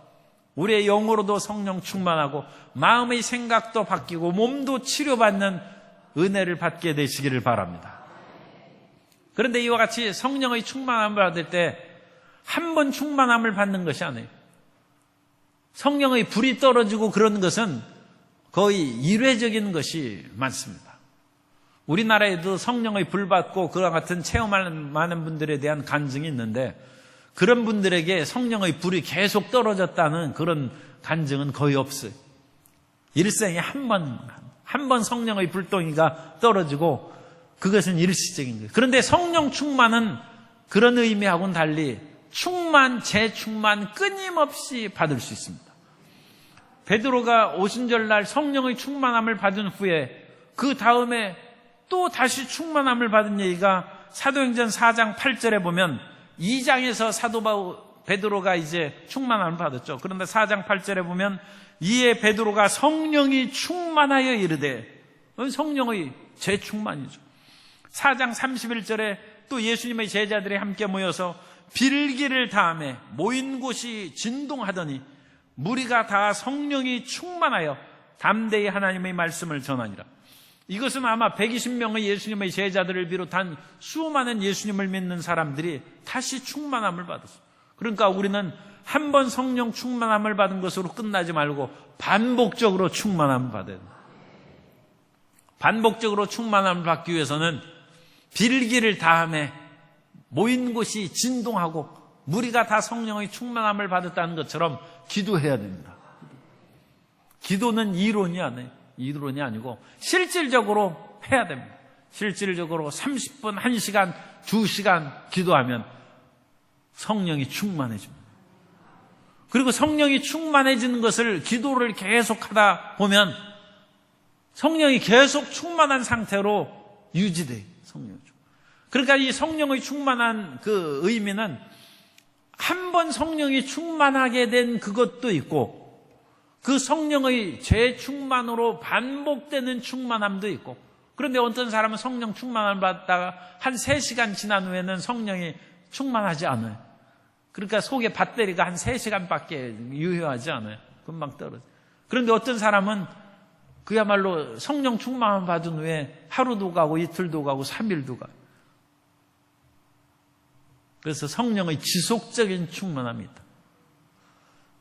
우리의 영으로도 성령 충만하고 마음의 생각도 바뀌고 몸도 치료받는 은혜를 받게 되시기를 바랍니다. 그런데 이와 같이 성령의 충만함을 받을 때 한 번 충만함을 받는 것이 아니에요. 성령의 불이 떨어지고 그런 것은 거의 일회적인 것이 많습니다. 우리나라에도 성령의 불 받고 그와 같은 체험하는 많은 분들에 대한 간증이 있는데 그런 분들에게 성령의 불이 계속 떨어졌다는 그런 간증은 거의 없어요. 일생에 한 번 성령의 불덩이가 떨어지고 그것은 일시적인 거예요. 그런데 성령 충만은 그런 의미하고는 달리 충만, 재충만 끊임없이 받을 수 있습니다. 베드로가 오순절날 성령의 충만함을 받은 후에 그 다음에 또 다시 충만함을 받은 얘기가 사도행전 4장 8절에 보면 2장에서 사도 베드로가 이제 충만함을 받았죠. 그런데 4장 8절에 보면 이에 베드로가 성령이 충만하여 이르되, 성령의 재충만이죠. 4장 31절에 또 예수님의 제자들이 함께 모여서 빌기를 다하며 모인 곳이 진동하더니 무리가 다 성령이 충만하여 담대히 하나님의 말씀을 전하니라. 이것은 아마 120명의 예수님의 제자들을 비롯한 수많은 예수님을 믿는 사람들이 다시 충만함을 받았어요. 그러니까 우리는 한 번 성령 충만함을 받은 것으로 끝나지 말고 반복적으로 충만함을 받아야 됩니다. 반복적으로 충만함을 받기 위해서는 빌기를 다하며 모인 곳이 진동하고 무리가 다 성령의 충만함을 받았다는 것처럼 기도해야 됩니다. 기도는 이론이 아니고 실질적으로 해야 됩니다. 실질적으로 30분, 1시간, 2시간 기도하면 성령이 충만해집니다. 그리고 성령이 충만해지는 것을 기도를 계속하다 보면 성령이 계속 충만한 상태로 유지돼요. 성령이. 그러니까 이 성령의 충만한 그 의미는 한 번 성령이 충만하게 된 그것도 있고 그 성령의 재충만으로 반복되는 충만함도 있고, 그런데 어떤 사람은 성령 충만함을 받다가 한 3시간 지난 후에는 성령이 충만하지 않아요. 그러니까 속에 배터리가 한 3시간밖에 유효하지 않아요. 금방 떨어져요. 그런데 어떤 사람은 그야말로 성령 충만함을 받은 후에 하루도 가고 이틀도 가고 3일도 가요. 그래서 성령의 지속적인 충만함이 있다.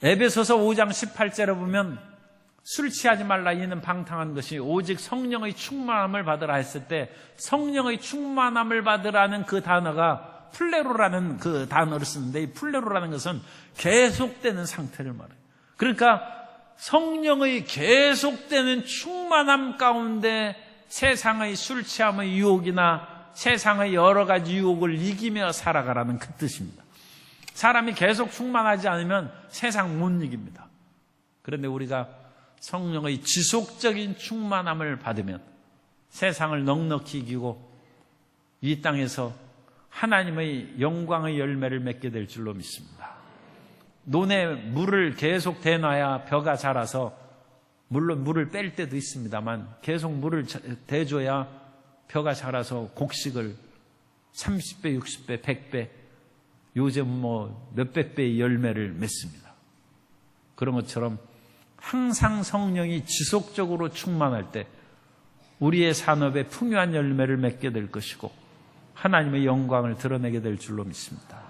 에베소서 5장 18절에 보면 술 취하지 말라 이는 방탕한 것이 오직 성령의 충만함을 받으라 했을 때 성령의 충만함을 받으라는 그 단어가 플레로라는 그 단어를 쓰는데 이 플레로라는 것은 계속되는 상태를 말해요. 그러니까 성령의 계속되는 충만함 가운데 세상의 술 취함의 유혹이나 세상의 여러 가지 유혹을 이기며 살아가라는 그 뜻입니다. 사람이 계속 충만하지 않으면 세상 못 이깁니다. 그런데 우리가 성령의 지속적인 충만함을 받으면 세상을 넉넉히 이기고 이 땅에서 하나님의 영광의 열매를 맺게 될 줄로 믿습니다. 논에 물을 계속 대놔야 벼가 자라서, 물론 물을 뺄 때도 있습니다만 계속 물을 대줘야 벼가 자라서 곡식을 30배, 60배, 100배, 요즘 몇백 배의 열매를 맺습니다. 그런 것처럼 항상 성령이 지속적으로 충만할 때 우리의 산업에 풍요한 열매를 맺게 될 것이고 하나님의 영광을 드러내게 될 줄로 믿습니다.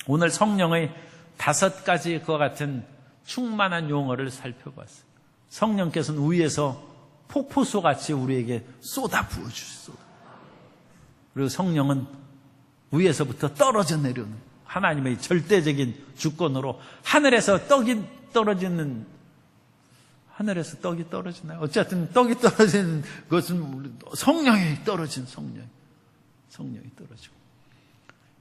오늘 성령의 5가지 그와 같은 충만한 용어를 살펴봤어요. 성령께서는 위에서 폭포수같이 우리에게 쏟아 부어주셨어요. 그리고 성령은 위에서부터 떨어져 내려오는 하나님의 절대적인 주권으로 하늘에서 떡이 떨어지는, 하늘에서 떡이 떨어지나요? 어쨌든 떡이 떨어지는 것은 성령이 떨어진 성령이 떨어지고,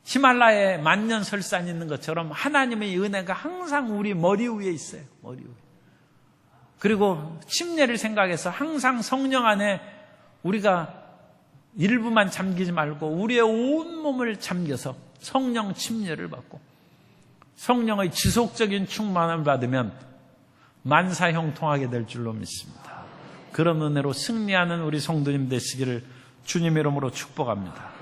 히말라야에 만년설산이 있는 것처럼 하나님의 은혜가 항상 우리 머리 위에 있어요. 머리 위에. 그리고 침례를 생각해서 항상 성령 안에 우리가 일부만 잠기지 말고 우리의 온몸을 잠겨서 성령 침례를 받고 성령의 지속적인 충만함을 받으면 만사형통하게 될 줄로 믿습니다. 그런 은혜로 승리하는 우리 성도님 되시기를 주님 이름으로 축복합니다.